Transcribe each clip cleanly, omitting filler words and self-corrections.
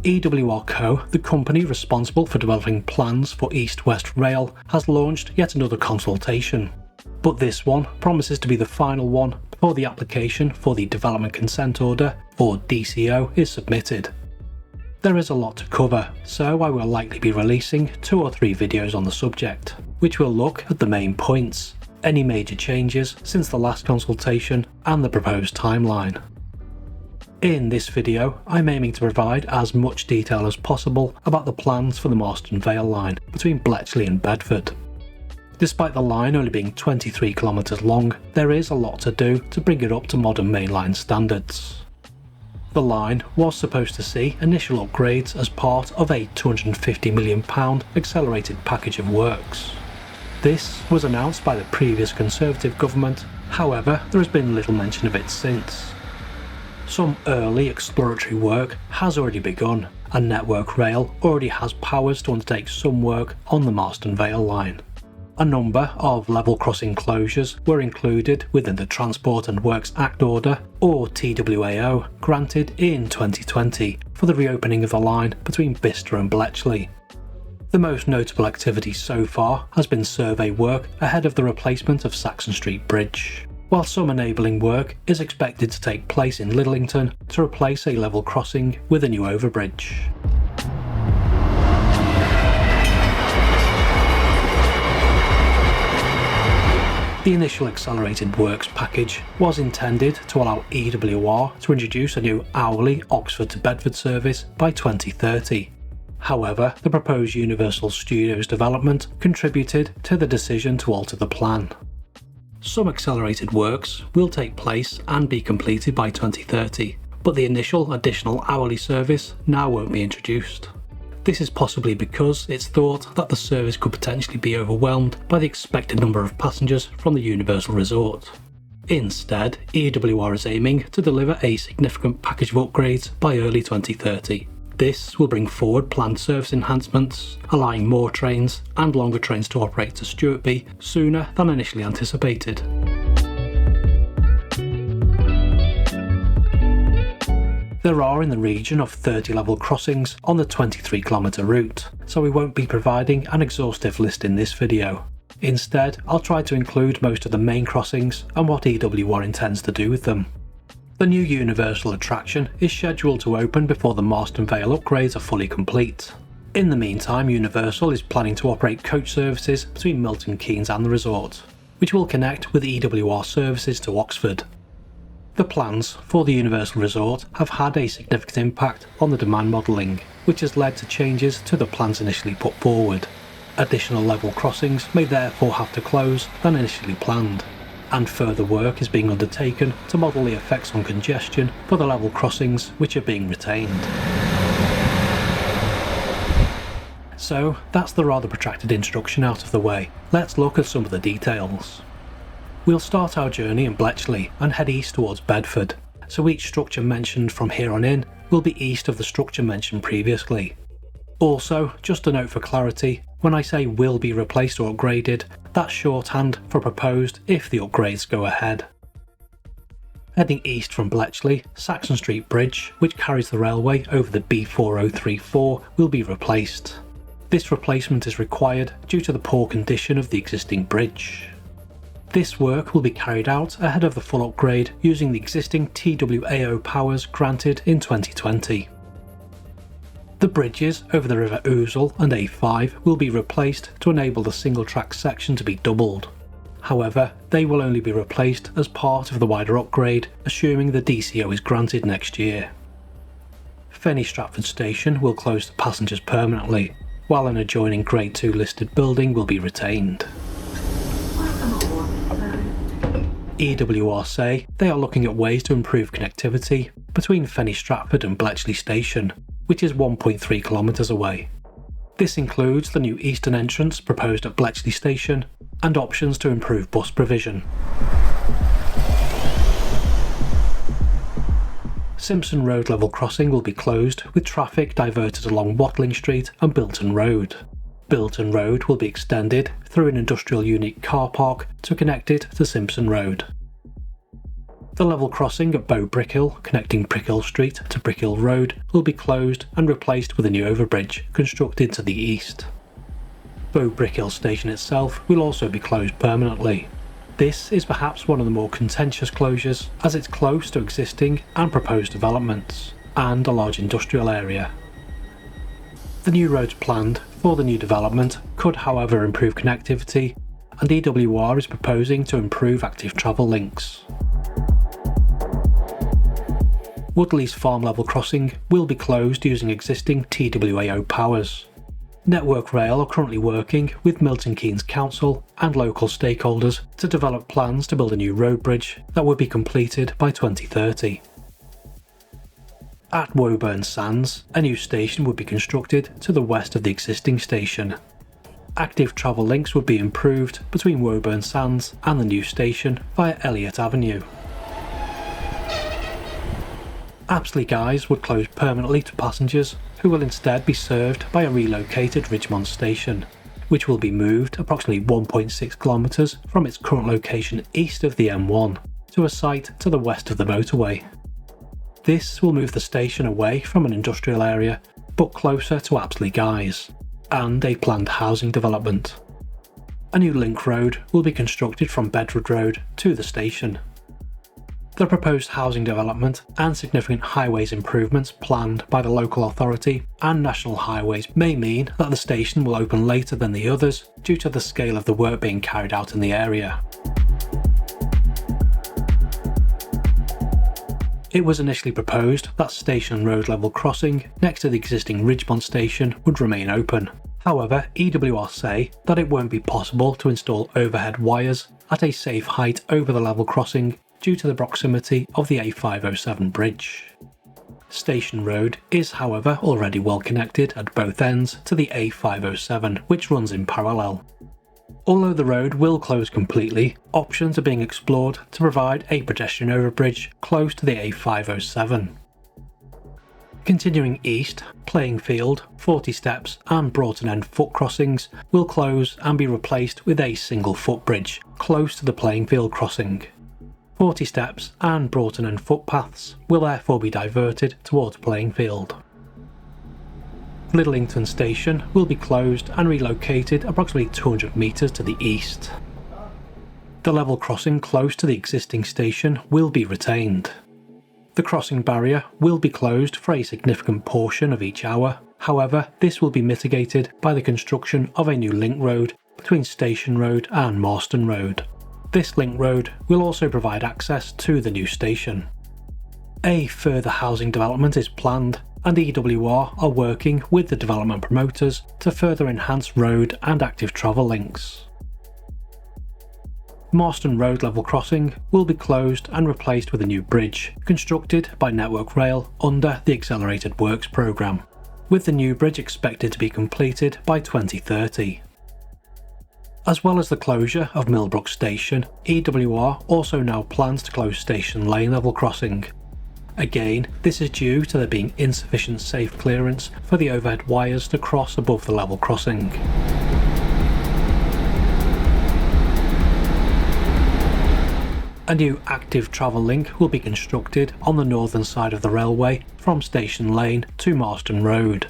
EWR Co., the company responsible for developing plans for East-West Rail, has launched yet another consultation. But this one promises to be the final one before the application for the Development Consent Order, or DCO, is submitted. There is a lot to cover, so I will likely be releasing 2 or 3 videos on the subject, which will look at the main points, any major changes since the last consultation, and the proposed timeline. In this video, I'm aiming to provide as much detail as possible about the plans for the Marston Vale Line between Bletchley and Bedford. Despite the line only being 23 kilometres long, there is a lot to do to bring it up to modern mainline standards. The line was supposed to see initial upgrades as part of a £250 million accelerated package of works. This was announced by the previous Conservative government, however there has been little mention of it since. Some early exploratory work has already begun, and Network Rail already has powers to undertake some work on the Marston Vale Line. A number of level crossing closures were included within the Transport and Works Act Order, or TWAO, granted in 2020 for the reopening of the line between Bicester and Bletchley. The most notable activity so far has been survey work ahead of the replacement of Saxon Street Bridge, while some enabling work is expected to take place in Lidlington to replace a level crossing with a new overbridge. The initial accelerated works package was intended to allow EWR to introduce a new hourly Oxford to Bedford service by 2030. However, the proposed Universal Studios development contributed to the decision to alter the plan. Some accelerated works will take place and be completed by 2030, but the initial additional hourly service now won't be introduced. This is possibly because it's thought that the service could potentially be overwhelmed by the expected number of passengers from the Universal Resort. Instead, EWR is aiming to deliver a significant package of upgrades by early 2030. This will bring forward planned service enhancements, allowing more trains and longer trains to operate to Stewartby sooner than initially anticipated. There are in the region of 30 level crossings on the 23-kilometre route, so we won't be providing an exhaustive list in this video. Instead, I'll try to include most of the main crossings and what EWR intends to do with them. The new Universal attraction is scheduled to open before the Marston Vale upgrades are fully complete. In the meantime, Universal is planning to operate coach services between Milton Keynes and the resort, which will connect with EWR services to Oxford. The plans for the Universal Resort have had a significant impact on the demand modelling, which has led to changes to the plans initially put forward. Additional level crossings may therefore have to close than initially planned, and further work is being undertaken to model the effects on congestion for the level crossings which are being retained. So that's the rather protracted introduction out of the way. Let's look at some of the details. We'll start our journey in Bletchley and head east towards Bedford, so each structure mentioned from here on in will be east of the structure mentioned previously. Also, just a note for clarity, when I say will be replaced or upgraded, that's shorthand for proposed if the upgrades go ahead. Heading east from Bletchley, Saxon Street Bridge, which carries the railway over the B4034, will be replaced. This replacement is required due to the poor condition of the existing bridge. This work will be carried out ahead of the full upgrade using the existing TWAO powers granted in 2020. The bridges over the River Ousel and A5 will be replaced to enable the single track section to be doubled. However, they will only be replaced as part of the wider upgrade, assuming the DCO is granted next year. Fenny Stratford Station will close to passengers permanently, while an adjoining Grade 2 listed building will be retained. EWR say they are looking at ways to improve connectivity between Fenny Stratford and Bletchley Station, which is 1.3 kilometres away. This includes the new eastern entrance proposed at Bletchley Station and options to improve bus provision. Simpson Road level crossing will be closed with traffic diverted along Watling Street and Bilton Road. Bilton Road will be extended through an industrial unit car park to connect it to Simpson Road. The level crossing at Bow Brickhill, connecting Brickhill Street to Brickhill Road, will be closed and replaced with a new overbridge constructed to the east. Bow Brickhill station itself will also be closed permanently. This is perhaps one of the more contentious closures, as it's close to existing and proposed developments, and a large industrial area. The new roads planned for the new development could however improve connectivity, and EWR is proposing to improve active travel links. Woodley's farm level crossing will be closed using existing TWAO powers. Network Rail are currently working with Milton Keynes Council and local stakeholders to develop plans to build a new road bridge that would be completed by 2030. At Woburn Sands, a new station would be constructed to the west of the existing station. Active travel links would be improved between Woburn Sands and the new station via Elliott Avenue. Apsley Guys would close permanently to passengers, who will instead be served by a relocated Ridgmont station, which will be moved approximately 1.6 kilometres from its current location east of the M1 to a site to the west of the motorway. This will move the station away from an industrial area, but closer to Apsley Guys, and a planned housing development. A new link road will be constructed from Bedford Road to the station. The proposed housing development and significant highways improvements planned by the local authority and National Highways may mean that the station will open later than the others due to the scale of the work being carried out in the area. It was initially proposed that station road level crossing next to the existing Ridgmont station would remain open. However, EWR say that it won't be possible to install overhead wires at a safe height over the level crossing due to the proximity of the A507 bridge. Station Road is however already well connected at both ends to the A507, which runs in parallel. Although the road will close completely, options are being explored to provide a pedestrian overbridge close to the A507. Continuing east, Playing Field, 40 Steps and Broughton End foot crossings will close and be replaced with a single footbridge close to the Playing Field crossing. 40 Steps and Broughton End footpaths will therefore be diverted towards Playing Field. Lidlington Station will be closed and relocated approximately 200 metres to the east. The level crossing close to the existing station will be retained. The crossing barrier will be closed for a significant portion of each hour, however this will be mitigated by the construction of a new link road between Station Road and Marston Road. This link road will also provide access to the new station. A further housing development is planned, and EWR are working with the development promoters to further enhance road and active travel links. Marston Road level crossing will be closed and replaced with a new bridge, constructed by Network Rail under the Accelerated Works programme, with the new bridge expected to be completed by 2030. As well as the closure of Millbrook Station, EWR also now plans to close Station Lane level crossing. Again, this is due to there being insufficient safe clearance for the overhead wires to cross above the level crossing. A new active travel link will be constructed on the northern side of the railway from Station Lane to Marston Road,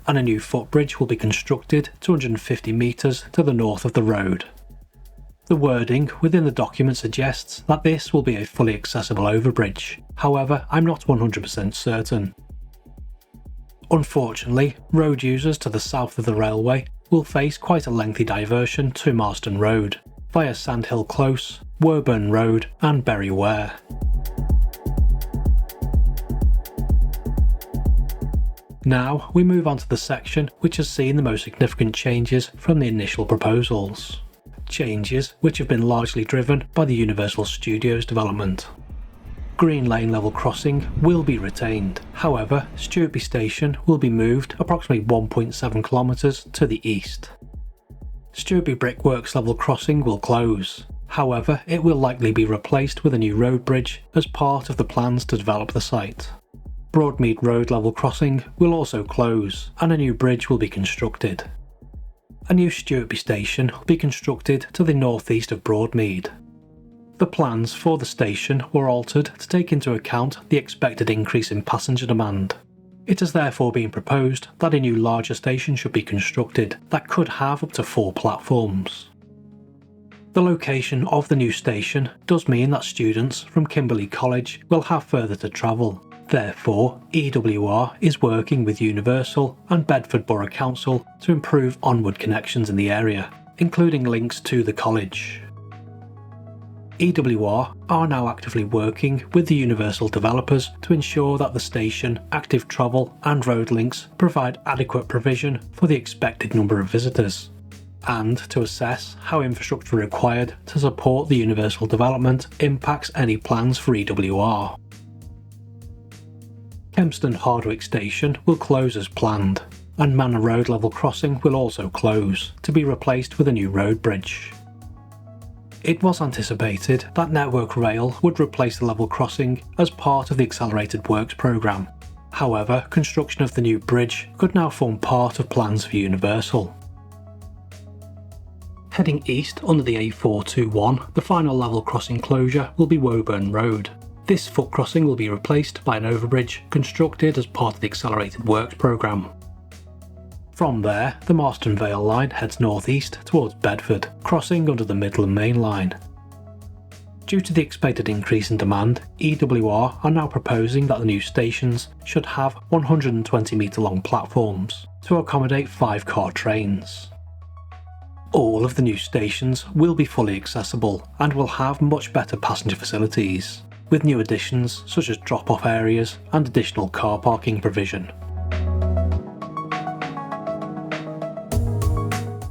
and a new footbridge will be constructed 250 metres to the north of the road. The wording within the document suggests that this will be a fully accessible overbridge, however I'm not 100% certain. Unfortunately, road users to the south of the railway will face quite a lengthy diversion to Marston Road, via Sandhill Close, Woburn Road and Bury Ware. Now we move on to the section which has seen the most significant changes from the initial proposals. Changes which have been largely driven by the Universal Studios development. Green Lane level crossing will be retained, however Stewartby Station will be moved approximately 1.7 kilometres to the east. Stewartby Brickworks level crossing will close, however it will likely be replaced with a new road bridge as part of the plans to develop the site. Broadmead Road level crossing will also close and a new bridge will be constructed. A new Stewartby station will be constructed to the northeast of Broadmead. The plans for the station were altered to take into account the expected increase in passenger demand. It has therefore been proposed that a new larger station should be constructed that could have up to 4 platforms. The location of the new station does mean that students from Kimberley College will have further to travel. Therefore, EWR is working with Universal and Bedford Borough Council to improve onward connections in the area, including links to the college. EWR are now actively working with the Universal developers to ensure that the station, active travel and road links provide adequate provision for the expected number of visitors, and to assess how infrastructure required to support the Universal development impacts any plans for EWR. Kempston Hardwick Station will close as planned, and Manor Road level crossing will also close, to be replaced with a new road bridge. It was anticipated that Network Rail would replace the level crossing as part of the Accelerated Works programme. However, construction of the new bridge could now form part of plans for Universal. Heading east under the A421, the final level crossing closure will be Woburn Road. This foot crossing will be replaced by an overbridge constructed as part of the Accelerated Works programme. From there, the Marston Vale Line heads northeast towards Bedford, crossing under the Midland Main Line. Due to the expected increase in demand, EWR are now proposing that the new stations should have 120 metre long platforms to accommodate 5-car trains. All of the new stations will be fully accessible and will have much better passenger facilities, with new additions such as drop-off areas and additional car parking provision.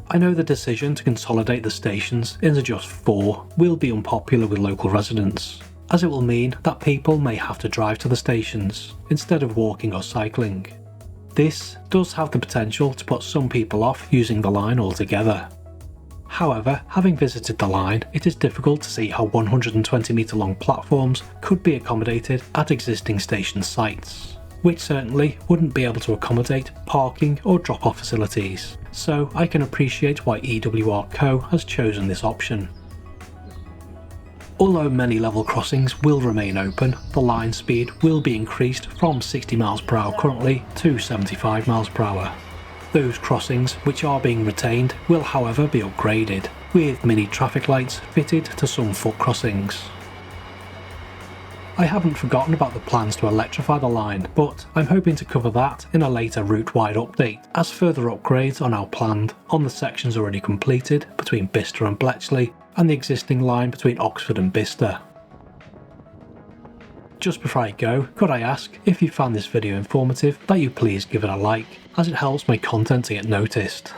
I know the decision to consolidate the stations into just 4 will be unpopular with local residents, as it will mean that people may have to drive to the stations instead of walking or cycling. This does have the potential to put some people off using the line altogether. However, having visited the line, it is difficult to see how 120 metre long platforms could be accommodated at existing station sites, which certainly wouldn't be able to accommodate parking or drop-off facilities, so I can appreciate why EWR Co has chosen this option. Although many level crossings will remain open, the line speed will be increased from 60 mph currently to 75 mph. Those crossings which are being retained will however be upgraded, with mini traffic lights fitted to some foot crossings. I haven't forgotten about the plans to electrify the line, but I'm hoping to cover that in a later route-wide update, as further upgrades are now planned on the sections already completed between Bicester and Bletchley and the existing line between Oxford and Bicester. Just before I go, could I ask, if you found this video informative, that you please give it a like, as it helps my content to get noticed.